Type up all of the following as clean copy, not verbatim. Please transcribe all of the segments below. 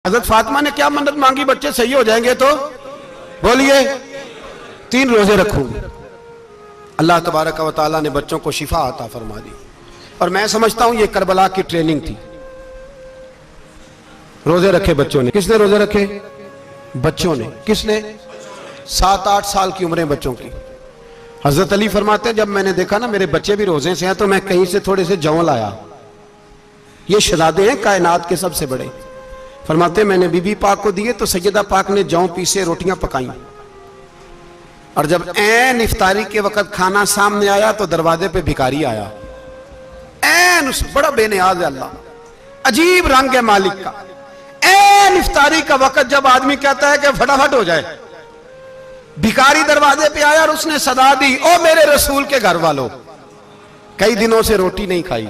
हजरत फातिमा ने क्या मन्नत मांगी, बच्चे सही हो जाएंगे तो बोलिए 3 रोजे रखूंगी। अल्लाह तबारक व तआला ने बच्चों को शिफा अता फरमा दी। और मैं समझता हूं ये करबला की ट्रेनिंग थी। रोजे रखे बच्चों ने। किसने रोजे रखे? बच्चों ने। किसने? 7-8 साल की उम्रें बच्चों की। हजरत अली फरमाते हैं जब मैंने देखा ना मेरे बच्चे भी रोजे से हैं तो मैं कहीं से थोड़े से जौ लाया। ये शहजादे हैं कायनात के सबसे बड़े। फरमाते मैंने बीबी पाक को दिए तो सैयदा पाक ने जौ पीसे रोटियां पकाई और जब ऐन इफ्तारी के वक्त खाना सामने आया तो दरवाजे पे भिखारी आया। ऐन उस बड़ा बेनियाज है अल्लाह, अजीब रंग है मालिक का। ऐन इफ्तारी का वक्त जब आदमी कहता है कि फटाफट हो जाए, भिखारी दरवाजे पे आया और उसने सदा दी, ओ मेरे रसूल के घर वालों, कई दिनों से रोटी नहीं खाई।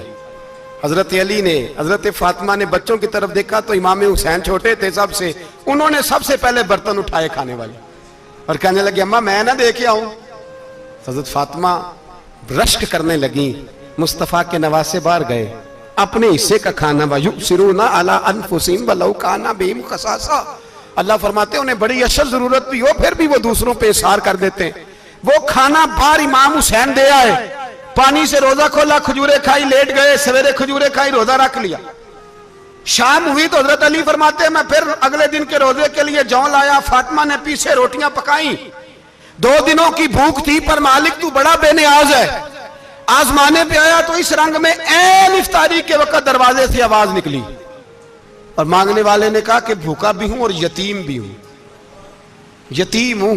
हजरत अली ने, हजरत फातिमा ने बच्चों की तरफ देखा तो इमाम हुसैन छोटे थे सबसे, उन्होंने सबसे पहले बर्तन उठाए खाने वाले और कहने लगे अम्मा मैं ना दे के आऊं। हजरत फातिमा रश्क करने लगी। मुस्तफा के नवासे बाहर गए, अपने हिस्से का खाना युसिरूना अला अनफुसिहिम वलौ काना बिहिम खसासा। अल्लाह फरमाते उन्हें बड़ी अशद जरूरत भी हो फिर भी वो दूसरों पे इशार कर देते हैं। वो खाना बाहर इमाम हुसैन दे आए, पानी से रोजा खोला, खजूरें खाई, लेट गए, सवेरे खजूरें खाई, रोजा रख लिया। शाम हुई तो हजरत अली फरमाते मैं फिर अगले दिन के रोजे के लिए जौ लाया। फातिमा ने पीछे रोटियां पकाई। 2 दिनों की भूख थी पर मालिक तू बड़ा बेनियाज है। आजमाने पे आया तो इस रंग में ऐन इफ्तारी के वक्त दरवाजे से आवाज निकली और मांगने वाले ने कहा कि भूखा भी हूं और यतीम भी हूं, यतीम हूं।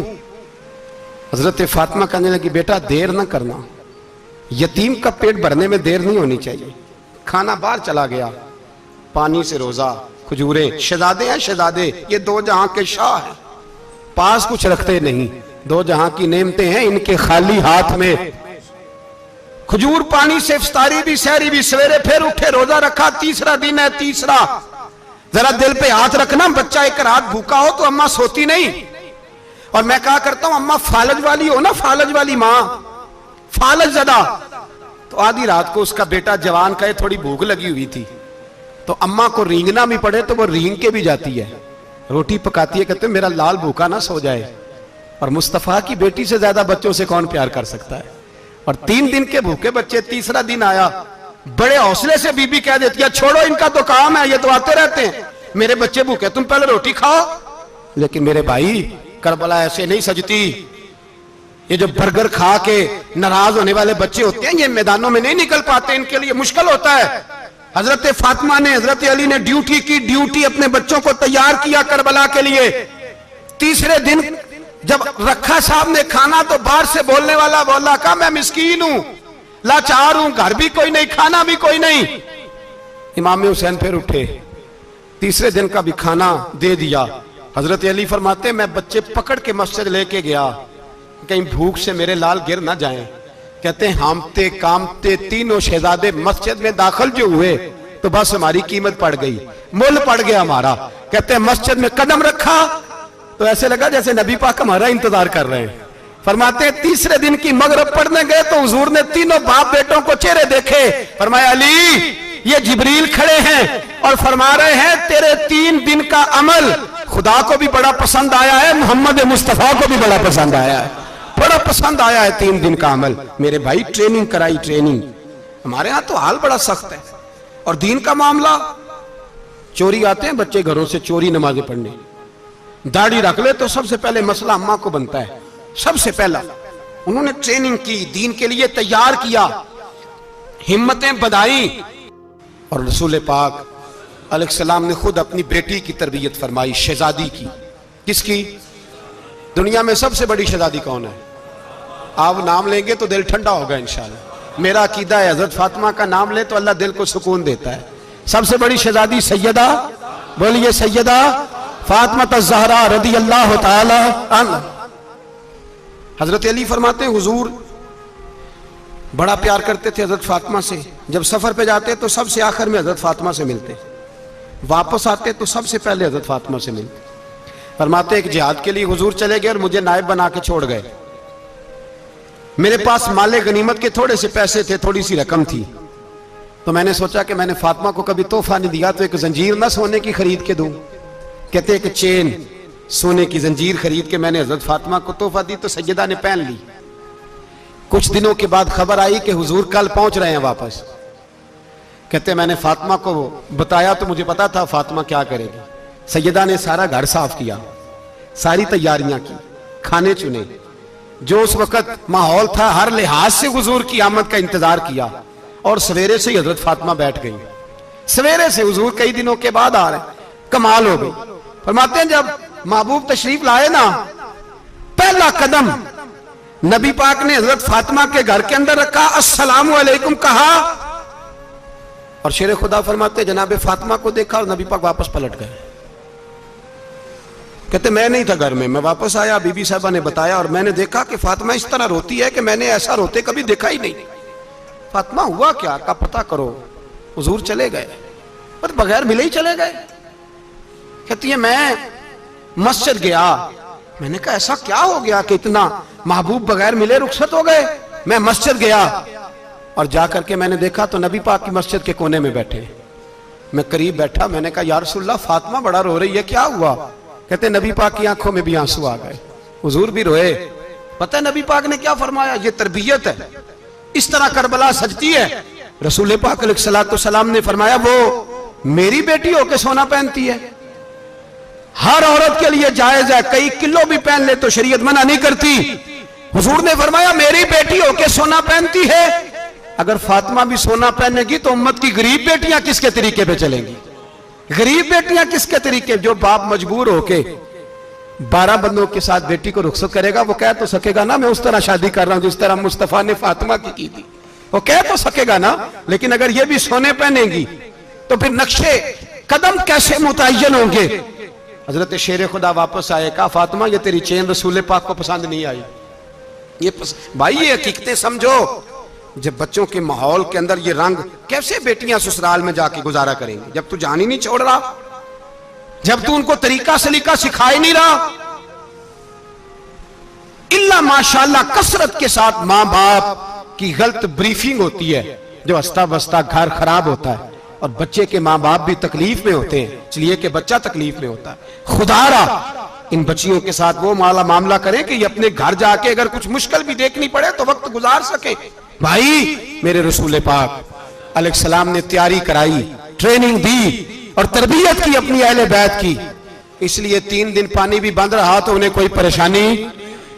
हजरत फातिमा कहने लगी बेटा देर ना करना, यतीम का पेट भरने में देर नहीं होनी चाहिए। खाना बाहर चला गया, पानी से रोजा, खजूरें। शहजादे हैं शहजादे, ये 2 जहां के शाह हैं, पास कुछ रखते नहीं, 2 जहां की नेमतें हैं इनके खाली हाथ में। खजूर पानी से इफ्तारी भी सहरी भी, सवेरे फिर उठे रोजा रखा। 3रा दिन है, तीसरा। जरा दिल पे हाथ रखना, बच्चा एक रात भूखा हो तो अम्मा सोती नहीं। और मैं कहा करता हूं अम्मा फालज वाली हो ना, फालज वाली मां, फालज ज़्यादा। तो आधी रात को उसका बेटा जवान कहे थोड़ी भूख लगी हुई थी तो अम्मा को रींगना भी पड़े तो वो रींग के भी जाती है, रोटी पकाती है, कहते मेरा लाल भूखा ना सो जाए। और मुस्तफा की बेटी से ज्यादा बच्चों से कौन प्यार कर सकता है। और 3 दिन के भूखे बच्चे, 3रा दिन आया, बड़े हौसले से बीबी कह देती है छोड़ो इनका तो काम है, ये तो आते रहते हैं, मेरे बच्चे भूखे तुम पहले रोटी खाओ। लेकिन मेरे भाई करबला ऐसे नहीं सजती। ये जो बर्गर खा के नाराज होने वाले बच्चे होते हैं ये मैदानों में नहीं निकल पाते, इनके लिए मुश्किल होता है। हजरत फातिमा ने, हजरत अली ने ड्यूटी की, ड्यूटी अपने बच्चों को तैयार किया करबला के लिए। 3रे दिन जब रखा साहब ने खाना तो बाहर से बोलने वाला बोला का मैं मिस्कीन हूं, लाचार हूं, घर भी कोई नहीं, खाना भी कोई नहीं। इमाम हुसैन फिर उठे, 3रे दिन का भी खाना दे दिया। हजरत अली फरमाते मैं बच्चे पकड़ के मस्जिद लेके गया, कहीं भूख से मेरे लाल गिर ना जाएं। कहते हैं हामते कामते तीनों शहजादे मस्जिद में दाखिल जो हुए तो बस हमारी कीमत पड़ गई, मुल पड़ गया हमारा। कहते हैं मस्जिद में कदम रखा तो ऐसे लगा जैसे नबी पाक हमारा इंतजार कर रहे हैं। फरमाते 3रे दिन की मगरिब पढ़ने गए तो हुजूर ने तीनों बाप बेटों को चेहरे देखे। फरमाया अली ये जिब्रील खड़े हैं और फरमा रहे हैं तेरे 3 दिन का अमल खुदा को भी बड़ा पसंद आया है, मोहम्मद मुस्तफा को भी बड़ा पसंद आया है, बड़ा पसंद आया है 3 दिन का अमल। मेरे भाई ट्रेनिंग कराई, ट्रेनिंग। हमारे यहां तो हाल बड़ा सख्त है। और दीन का मामला, चोरी आते हैं बच्चे घरों से चोरी नमाजें पढ़ने, दाढ़ी रख ले तो सबसे पहले मसला अम्मा को बनता है। सबसे पहला उन्होंने ट्रेनिंग की, दीन के लिए तैयार किया, हिम्मतें बधाई। और रसूल पाक अलैहिस्सलाम ने खुद अपनी बेटी की तरबियत फरमाई, शहजादी की। किसकी? दुनिया में सबसे बड़ी शहजादी कौन है? आप नाम लेंगे तो दिल ठंडा होगा इंशाअल्लाह। मेरा अकीदा है हजरत फातिमा का नाम ले तो अल्लाह दिल को सुकून देता है। सबसे बड़ी शहजादी सैयदा, बोलिए सैयदा फातिमा ज़हरा रज़ियल्लाहु ताला अन्हा। हजरत अली फरमाते हुजूर बड़ा प्यार करते थे हजरत फातिमा से। जब सफर पे जाते तो सबसे आखिर में हजरत फातिमा से मिलते, वापस आते तो सबसे पहले हजरत फातिमा से मिलते। फरमाते एक जिहाद के लिए हुजूर चले गए और मुझे नायब बना के छोड़ गए। मेरे पास माले गनीमत के थोड़े से पैसे थे, थोड़ी सी रकम थी, तो मैंने सोचा कि मैंने फातिमा को कभी तोहफा नहीं दिया तो एक जंजीर ना सोने की खरीद के दूं। कहते कि चेन सोने की जंजीर खरीद के मैंने हजरत फातिमा को तोहफा दी तो सैयदा ने पहन ली। कुछ दिनों के बाद खबर आई कि हुजूर कल पहुंच रहे हैं वापस। कहते मैंने फातिमा को बताया तो मुझे पता था फातिमा क्या करेगी। सैयदा ने सारा घर साफ किया, सारी तैयारियां की, खाने चुने, जो उस वक्त माहौल था हर लिहाज से हुजूर की आमद का इंतजार किया। और सवेरे से ही हजरत फातिमा बैठ गई। सवेरे से हुजूर कई दिनों के बाद आ रहे, कमाल हो गई। फरमाते हैं जब महबूब तशरीफ लाए ना, पहला कदम नबी पाक ने हजरत फातिमा के घर के अंदर रखा, अस्सलाम वालेकुम कहा, और शेर खुदा फरमाते जनाबे फातिमा को देखा और नबी पाक वापस पलट गए। कहते मैं नहीं था घर में, मैं वापस आया, बीबी साहबा ने बताया और मैंने देखा कि फातिमा इस तरह रोती है कि मैंने ऐसा रोते कभी देखा ही नहीं। फातिमा हुआ क्या का पता करो। हुजूर चले गए पर बगैर मिले ही चले गए। कहती है मैं मस्जिद गया, मैंने कहा ऐसा क्या हो गया कि इतना महबूब बगैर मिले रुखसत हो गए। मैं मस्जिद गया और जाकर के मैंने देखा तो नबी पाक की मस्जिद के कोने में बैठे। मैं करीब बैठा, मैंने कहा या रसूलल्लाह फातिमा बड़ा रो रही है, क्या हुआ। कहते नबी पाक की आंखों में भी आंसू आ गए, हुजूर भी रोए। पता है नबी पाक ने क्या फरमाया, ये तरबियत है, इस तरह करबला सजती है। रसूल पाक अलैहिस्सलाम ने फरमाया वो मेरी बेटी होके सोना पहनती है, हर औरत के लिए जायज है, कई किलो भी पहन ले तो शरीयत मना नहीं करती। हुजूर ने फरमाया मेरी बेटी होके सोना पहनती है, अगर फातिमा भी सोना पहनेगी तो उम्मत की गरीब बेटियां किसके तरीके पे चलेंगी। गरीब बेटियां किसके तरीके, जो बाप मजबूर होके 12 बंदों के साथ बेटी को रुखसत करेगा वो कह तो सकेगा ना मैं उस तरह शादी कर रहा हूं जिस तरह मुस्तफा ने फातिमा की थी, वो कह तो सकेगा ना। लेकिन अगर ये भी सोने पहनेगी तो फिर नक्शे कदम कैसे मुतय्यन होंगे। हजरत शेर खुदा वापस आए, कहा फातिमा ये तेरी चेन रसूल पाक को पसंद नहीं आई। भाई ये हकीकतें समझो, जब बच्चों के माहौल के अंदर ये रंग, कैसे बेटियां ससुराल में जाके गुजारा करेंगी जब तू जान ही नहीं छोड़ रहा, जब तू उनको तरीका सलीका सिखा ही नहीं रहा। इल्ला माशाल्लाह कसरत के साथ मां बाप की गलत ब्रीफिंग होती है, जो हंसता बसता घर खराब होता है और बच्चे के मां बाप भी तकलीफ में होते हैं, इसलिए कि बच्चा तकलीफ में होता है। खुदारा इन बच्चियों के साथ वो मामला करें कि ये अपने घर जाके अगर कुछ मुश्किल भी देखनी पड़े तो वक्त गुजार सके। भाई मेरे रसूल पाक अलैहिस्सलाम ने तैयारी कराई, ट्रेनिंग दी और तरबियत की अपनी अहले बैत की, इसलिए 3 दिन पानी भी बंद रहा तो उन्हें कोई परेशानी।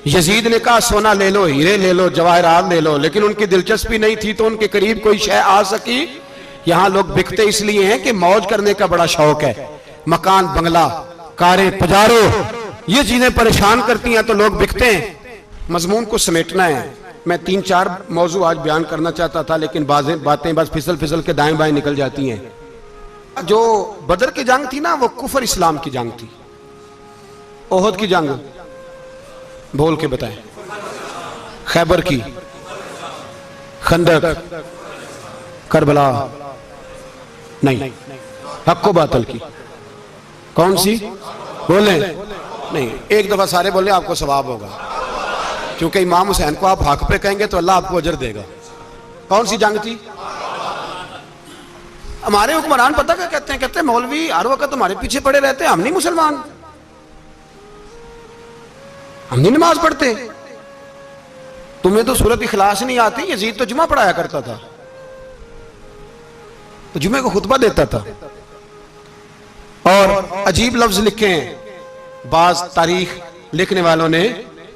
यजीद ने कहा सोना ले लो, हीरे ले लो, जवाहरात ले लो, लेकिन उनकी दिलचस्पी नहीं थी तो उनके करीब कोई शय आ सकी। यहां लोग बिकते इसलिए हैं कि मौज करने का बड़ा शौक है, मकान बंगला कारें पजारो ये चीजें परेशान करती हैं तो लोग बिकते हैं। मजमून को समेटना है, मैं 3-4 मौजू आज बयान करना चाहता था लेकिन बातें बस फिसल फिसल के दाएं बाएं निकल जाती हैं। जो बदर की जंग थी ना वो कुफर इस्लाम की जंग थी। ओहद की जंग बोल के बताएं, खैबर की, खंदक, करबला नहीं, हक्को बातल की, कौन सी बोले नहीं, एक दफा सारे बोले आपको सवाब होगा, क्योंकि इमाम हुसैन को आप हक पे कहेंगे तो अल्लाह आपको अजर देगा। कौन सी जंग थी? हमारे हुक्मरान पता क्या कहते हैं, कहते हैं मौलवी हर वक्त तुम्हारे पीछे पड़े रहते हैं, हम नहीं मुसलमान, हम नहीं नमाज पढ़ते, तुम्हें तो सूरत इखलास नहीं आती। यजीद तो जुमा पढ़ाया करता था, तो जुमे को खुतबा देता था। और अजीब लफ्ज लिखे हैं बाज तारीख लिखने वालों ने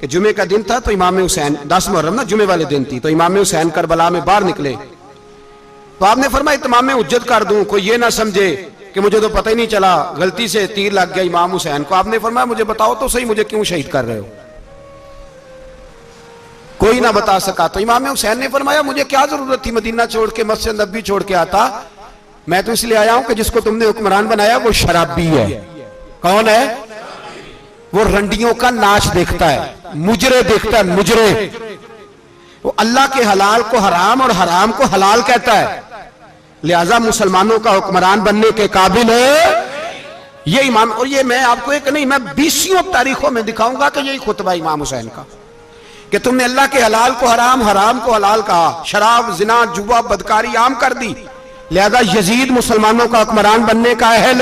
कि जुमे का दिन था तो इमाम हुसैन, 10 मुहर्रम ना जुमे वाले दिन थी, तो इमाम हुसैन करबला में बाहर निकले तो आपने फरमाया इमाम हुज्जत कर दूं, कोई ये ना समझे कि मुझे तो पता ही नहीं चला, गलती से तीर लग गया इमाम हुसैन को। आपने फरमाया मुझे बताओ तो सही मुझे क्यों शहीद कर रहे हो। कोई ना बता सका तो इमाम हुसैन ने फरमाया मुझे क्या जरूरत थी मदीना छोड़ के मस्जिद नबी छोड़ के आता, मैं तो इसलिए आया हूं कि जिसको तुमने हुक्मरान बनाया वो शराबी है। कौन है वो? रंडियों का नाच देखता है, मुजरे देखता है, मुजरे। वो अल्लाह के हलाल को हराम और हराम को हलाल कहता है, लिहाजा मुसलमानों का हुक्मरान बनने के काबिल है ये इमाम। और ये मैं आपको एक नहीं, मैं 20 तारीखों में दिखाऊंगा कि यही खुतबा इमाम हुसैन का कि तुमने अल्लाह के हलाल को हराम, हराम को हलाल कहा, शराब, जिना, जुआ, बदकारी आम कर दी, लिहाजा यजीद मुसलमानों का हुक्मरान बनने का अहल